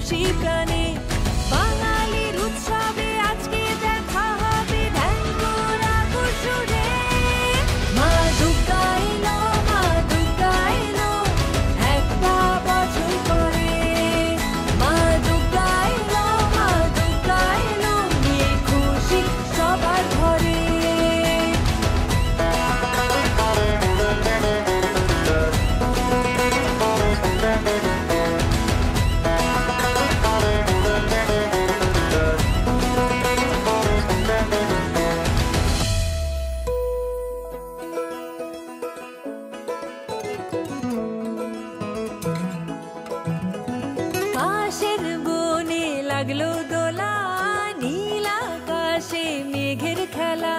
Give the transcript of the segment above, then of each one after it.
খুশি প্রাণে বাঙালির উৎসবে আজকে দেখা হবে ঢ্যাঙ্গরা সুরে। মা দুর্গা এলো, মা দুর্গা এলো, একটা বছর পরে। মা দুর্গা এলো, মা দুর্গা এলো, নিয়ে খুশি সবার ঘরে। আকাশের বনে লাগলো দোলা, নীল আকাশে মেঘের খেলা,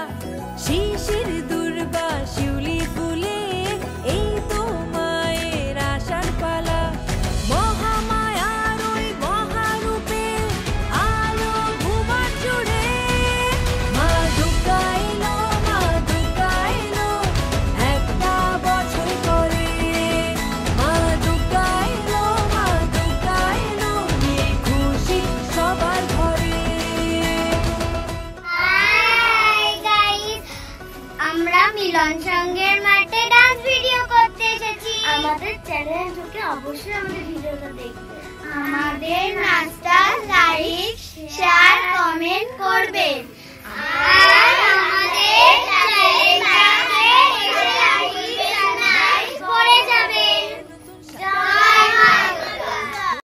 শিশির দুর্বা শিউলি ফুলে, এই তো মায়ের আশার পালা। মহামায়ার ওই মহারূপে আলো ভুবন জুড়ে। মা দুর্গা এলো, মা দুর্গা এলো, একটা বছর পরে। মা দুর্গা এলো, মা দুর্গা এলো, নিয়ে খুশি সবার ঘরে। হাই গাইস, আমরা মিলন সঙ্গের মাঠে ডান্স ভিডিও করতে এসেছি। আমাদের চ্যানেলে ঢুকে অবশ্যই আমাদের ভিডিওটা দেখবে। আমাদের নাচটা লাইক, শেয়ার, কমেন্ট করবেন।